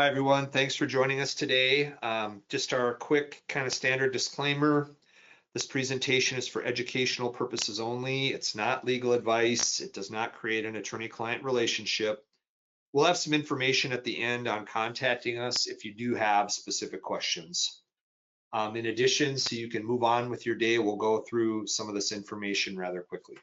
Hi, everyone. Thanks for joining us today. Just our quick kind of standard disclaimer. This presentation is for educational purposes only. It's not legal advice. It does not create an attorney-client relationship. We'll have some information at the end on contacting us if you do have specific questions. In addition, so you can move on with your day, we'll go through some of this information rather quickly.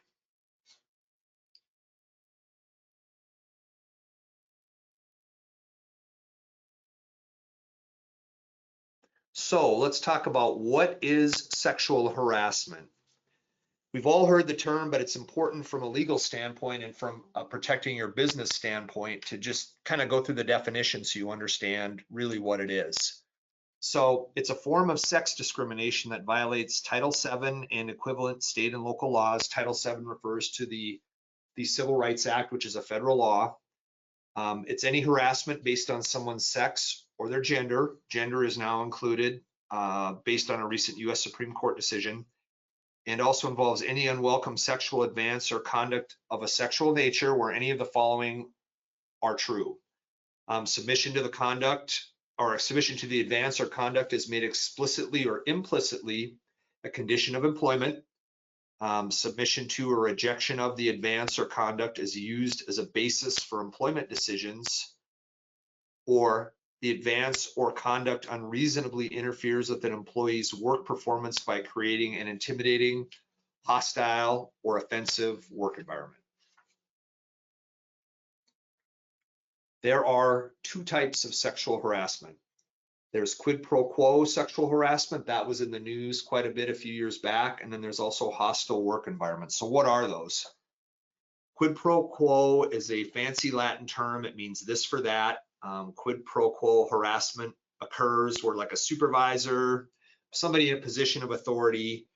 So let's talk about what is sexual harassment. We've all heard the term, but it's important from a legal standpoint and from a protecting your business standpoint to just kind of go through the definition so you understand really what it is. So it's a form of sex discrimination that violates Title VII and equivalent state and local laws. Title VII refers to the Civil Rights Act, which is a federal law. It's any harassment based on someone's sex or their gender. Gender is now included based on a recent US Supreme Court decision, and also involves any unwelcome sexual advance or conduct of a sexual nature where any of the following are true. Submission to the conduct or submission to the advance or conduct is made explicitly or implicitly a condition of employment. Submission to or rejection of the advance or conduct is used as a basis for employment decisions, or the advance or conduct unreasonably interferes with an employee's work performance by creating an intimidating, hostile, or offensive work environment. There are two types of sexual harassment. There's quid pro quo sexual harassment. That was in the news quite a bit a few years back. And then there's also hostile work environment. So what are those? Quid pro quo is a fancy Latin term. It means this for that. Quid pro quo harassment occurs where, like, a supervisor, somebody in a position of authority,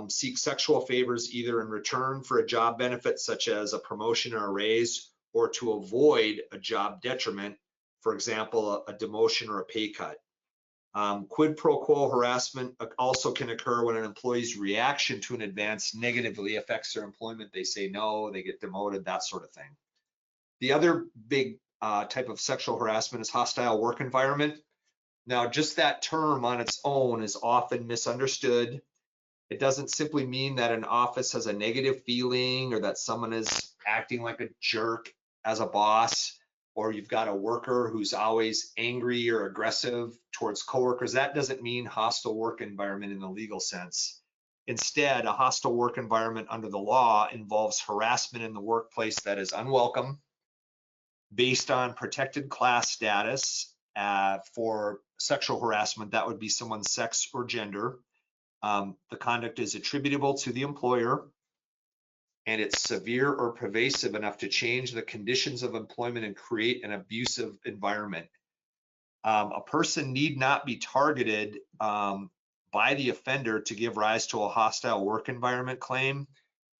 seeks sexual favors either in return for a job benefit such as a promotion or a raise, or to avoid a job detriment, for example, a demotion or a pay cut. Quid pro quo harassment also can occur when an employee's reaction to an advance negatively affects their employment. They say no, they get demoted, that sort of thing. The other big type of sexual harassment is hostile work environment. Now, just that term on its own is often misunderstood. It doesn't simply mean that an office has a negative feeling or that someone is acting like a jerk as a boss, or you've got a worker who's always angry or aggressive towards coworkers. That doesn't mean hostile work environment in the legal sense. Instead, a hostile work environment under the law involves harassment in the workplace that is unwelcome, based on protected class status. For sexual harassment, that would be someone's sex or gender. The conduct is attributable to the employer, and it's severe or pervasive enough to change the conditions of employment and create an abusive environment. A person need not be targeted by the offender to give rise to a hostile work environment claim.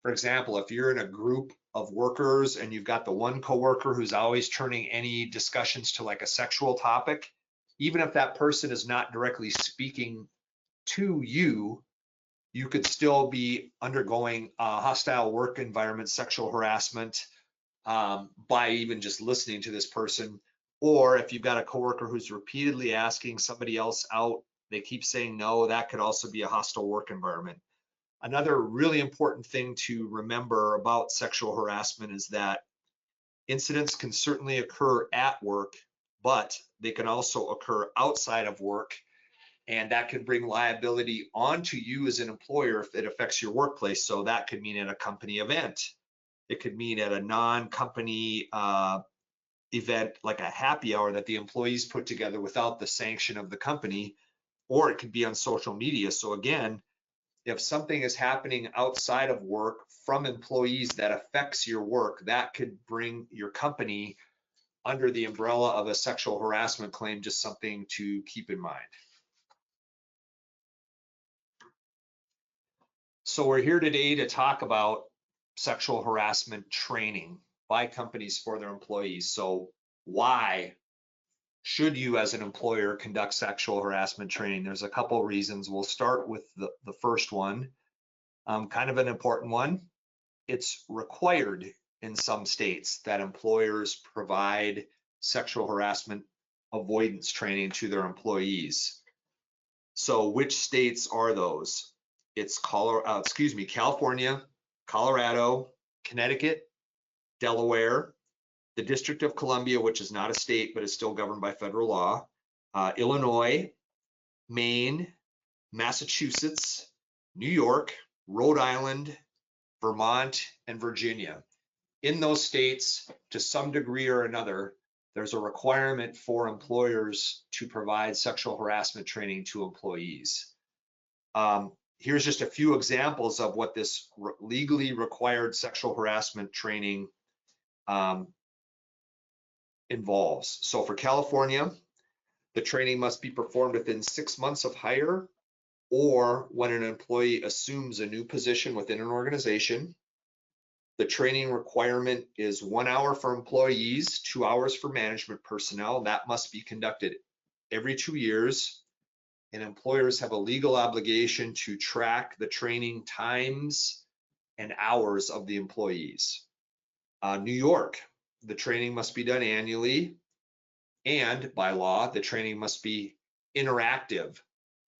For example, if you're in a group of workers and you've got the one coworker who's always turning any discussions to like a sexual topic, even if that person is not directly speaking to you, you could still be undergoing a hostile work environment sexual harassment by even just listening to this person. Or if you've got a coworker who's repeatedly asking somebody else out, they keep saying no, that could also be a hostile work environment. Another really important thing to remember about sexual harassment is that incidents can certainly occur at work, but they can also occur outside of work, and that can bring liability onto you as an employer if it affects your workplace. So that could mean at a company event. It could mean at a non-company event like a happy hour that the employees put together without the sanction of the company, or it could be on social media. So again, if something is happening outside of work from employees that affects your work, that could bring your company under the umbrella of a sexual harassment claim. Just something to keep in mind. So we're here today to talk about sexual harassment training by companies for their employees. So why should you as an employer conduct sexual harassment training? There's a couple of reasons. We'll start with the first one, kind of an important one. It's required in some states that employers provide sexual harassment avoidance training to their employees. So which states are those? It's California, Colorado, Connecticut, Delaware, the District of Columbia, which is not a state, but is still governed by federal law, Illinois, Maine, Massachusetts, New York, Rhode Island, Vermont, and Virginia. In those states, to some degree or another, there's a requirement for employers to provide sexual harassment training to employees. Here's just a few examples of what this legally required sexual harassment training involves. So for California, the training must be performed within 6 months of hire or when an employee assumes a new position within an organization. The training requirement is 1 hour for employees, 2 hours for management personnel. That must be conducted every 2 years. And employers have a legal obligation to track the training times and hours of the employees. New York, the training must be done annually. And by law, the training must be interactive.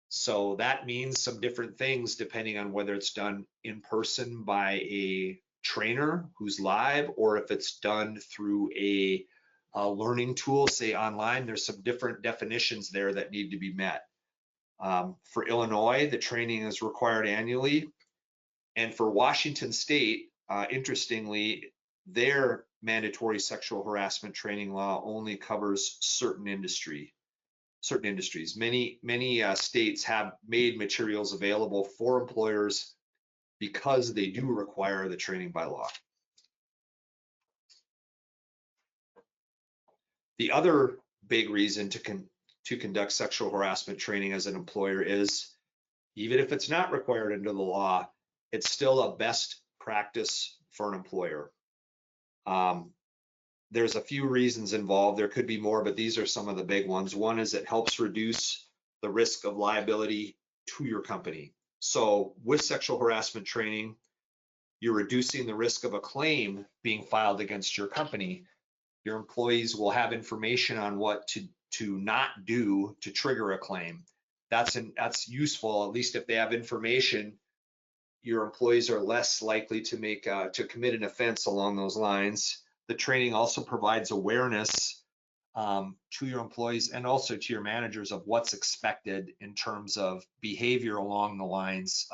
So that means some different things depending on whether it's done in person by a trainer who's live, or if it's done through a learning tool, say online. There's some different definitions there that need to be met. For Illinois, the training is required annually. And for Washington State, interestingly, their mandatory sexual harassment training law only covers certain industries. Many states have made materials available for employers because they do require the training by law. The other big reason to conduct sexual harassment training as an employer is, even if it's not required under the law, it's still a best practice for an employer. There's a few reasons involved. There could be more, but these are some of the big ones. One is it helps reduce the risk of liability to your company. So with sexual harassment training, you're reducing the risk of a claim being filed against your company. Your employees will have information on what to not do to trigger a claim. That's useful, at least if they have information. Your employees are less likely to commit an offense along those lines. The training also provides awareness to your employees and also to your managers of what's expected in terms of behavior along the lines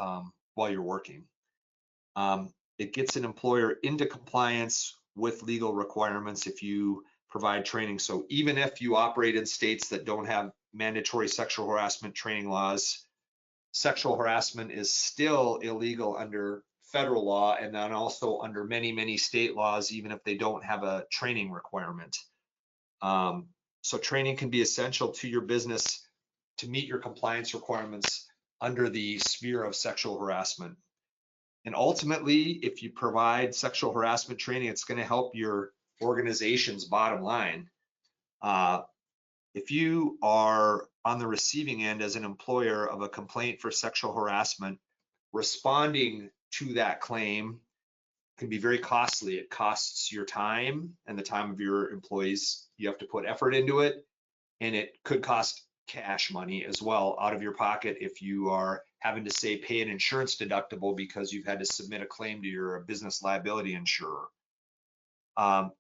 while you're working. It gets an employer into compliance with legal requirements if you provide training. So even if you operate in states that don't have mandatory sexual harassment training laws, sexual harassment is still illegal under federal law, and then also under many state laws, even if they don't have a training requirement. So training can be essential to your business to meet your compliance requirements under the sphere of sexual harassment. And ultimately, if you provide sexual harassment training, it's going to help your organization's bottom line. If you are on the receiving end as an employer of a complaint for sexual harassment, responding to that claim can be very costly. It costs your time and the time of your employees. You have to put effort into it, and it could cost cash money as well out of your pocket if you are having to, say, pay an insurance deductible because you've had to submit a claim to your business liability insurer.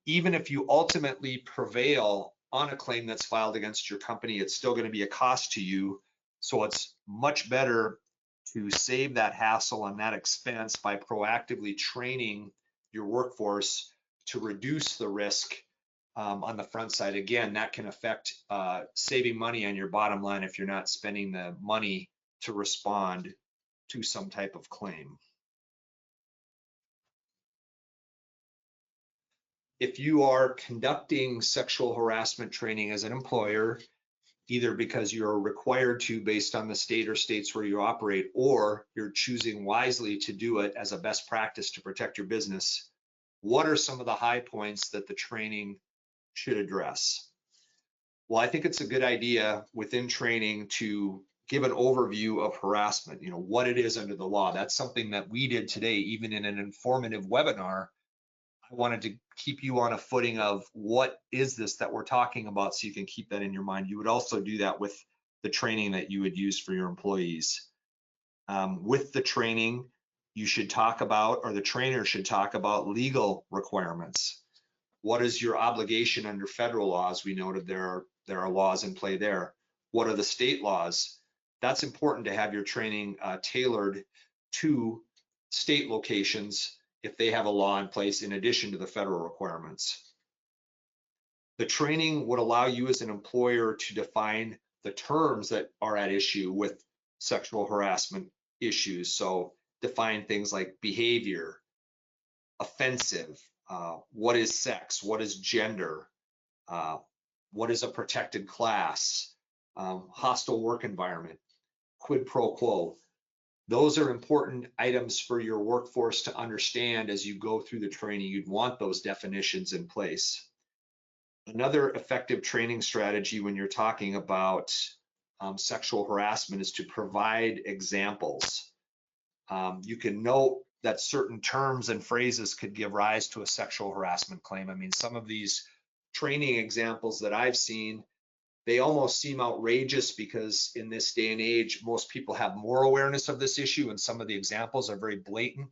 Even if you ultimately prevail on a claim that's filed against your company, it's still going to be a cost to you. So it's much better to save that hassle and that expense by proactively training your workforce to reduce the risk on the front side. Again, that can affect saving money on your bottom line if you're not spending the money to respond to some type of claim. If you are conducting sexual harassment training as an employer, either because you're required to based on the state or states where you operate, or you're choosing wisely to do it as a best practice to protect your business, what are some of the high points that the training should address? Well, I think it's a good idea within training to give an overview of harassment, what it is under the law. That's something that we did today, even in an informative webinar. I wanted to keep you on a footing of what is this that we're talking about, so you can keep that in your mind. You would also do that with the training that you would use for your employees. With the training, you should talk about, or the trainer should talk about, legal requirements. What is your obligation under federal laws? We noted there are laws in play there. What are the state laws? That's important to have your training tailored to state locations if they have a law in place in addition to the federal requirements. The training would allow you as an employer to define the terms that are at issue with sexual harassment issues. So define things like behavior, offensive, what is sex, what is gender, what is a protected class, hostile work environment, quid pro quo. Those are important items for your workforce to understand as you go through the training. You'd want those definitions in place. Another effective training strategy when you're talking about sexual harassment is to provide examples. You can note that certain terms and phrases could give rise to a sexual harassment claim. I mean, some of these training examples that I've seen, they almost seem outrageous because in this day and age, most people have more awareness of this issue, and some of the examples are very blatant.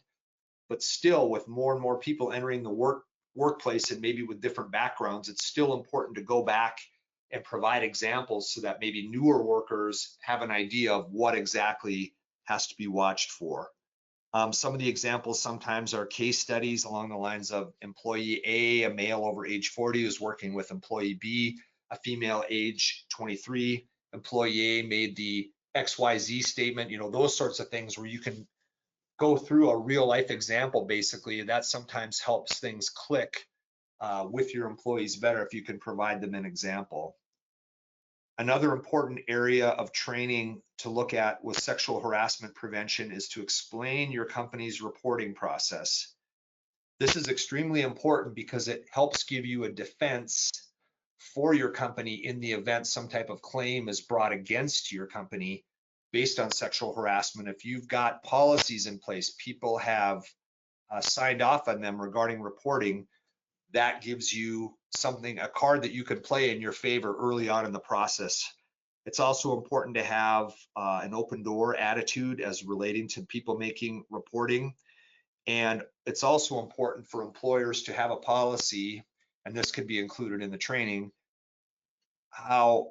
But still, with more and more people entering the workplace and maybe with different backgrounds, it's still important to go back and provide examples so that maybe newer workers have an idea of what exactly has to be watched for. Some of the examples sometimes are case studies along the lines of employee A male over age 40, who's working with employee B, a female age 23. Employee A made the XYZ statement, those sorts of things where you can go through a real life example. Basically, that sometimes helps things click with your employees better if you can provide them an example. Another important area of training to look at with sexual harassment prevention is to explain your company's reporting process. This is extremely important because it helps give you a defense for your company in the event some type of claim is brought against your company based on sexual harassment. If you've got policies in place, people have signed off on them regarding reporting, that gives you something, a card that you can play in your favor early on in the process. It's also important to have an open door attitude as relating to people making reporting. And it's also important for employers to have a policy, and this could be included in the training, how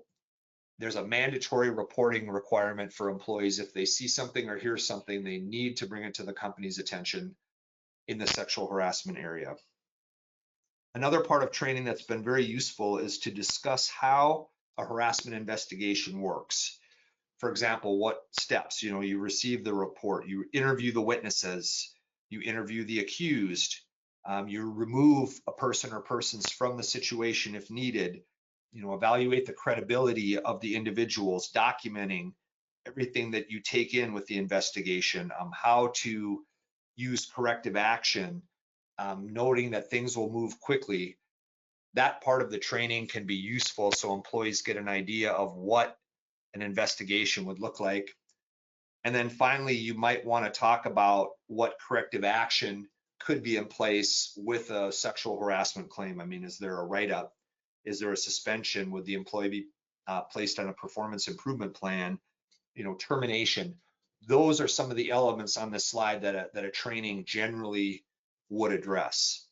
there's a mandatory reporting requirement for employees. If they see something or hear something, they need to bring it to the company's attention in the sexual harassment area. Another part of training that's been very useful is to discuss how a harassment investigation works. For example, what steps, you receive the report, you interview the witnesses, you interview the accused, you remove a person or persons from the situation if needed, evaluate the credibility of the individuals, documenting everything that you take in with the investigation, how to use corrective action, noting that things will move quickly. That part of the training can be useful so employees get an idea of what an investigation would look like. And then finally, you might want to talk about what corrective action could be in place with a sexual harassment claim. I mean, is there a write-up? Is there a suspension? Would the employee be placed on a performance improvement plan? Termination. Those are some of the elements on this slide that a training generally would address.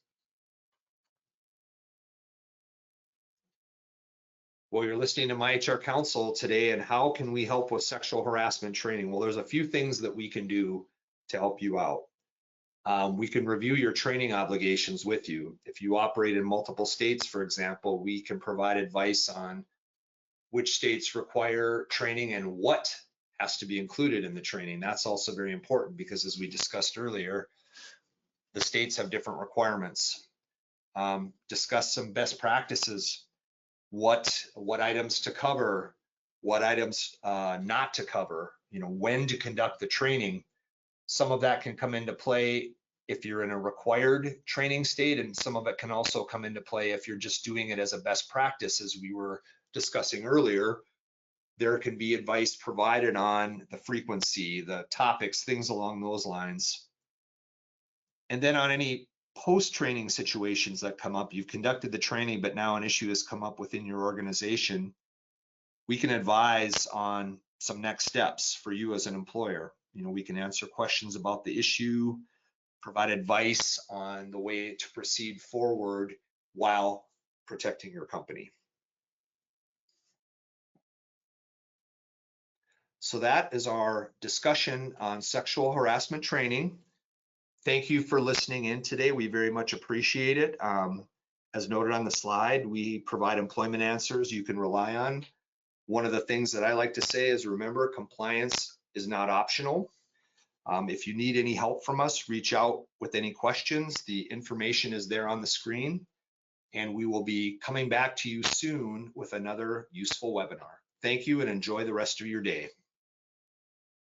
Well, you're listening to myHRcounsel today, and how can we help with sexual harassment training? Well, there's a few things that we can do to help you out. We can review your training obligations with you. If you operate in multiple states, for example, we can provide advice on which states require training and what has to be included in the training. That's also very important because, as we discussed earlier, the states have different requirements. Discuss some best practices, what items to cover, what items not to cover, when to conduct the training. Some of that can come into play if you're in a required training state, and some of it can also come into play if you're just doing it as a best practice, as we were discussing earlier. There can be advice provided on the frequency, the topics, things along those lines. And then on any post-training situations that come up. You've conducted the training, but now an issue has come up within your organization. We can advise on some next steps for you as an employer. You know, we can answer questions about the issue, provide advice on the way to proceed forward while protecting your company. So that is our discussion on sexual harassment training. Thank you for listening in today. We very much appreciate it. As noted on the slide, we provide employment answers you can rely on. One of the things that I like to say is, remember, compliance is not optional. If you need any help from us, reach out with any questions. The information is there on the screen, and we will be coming back to you soon with another useful webinar. Thank you and enjoy the rest of your day.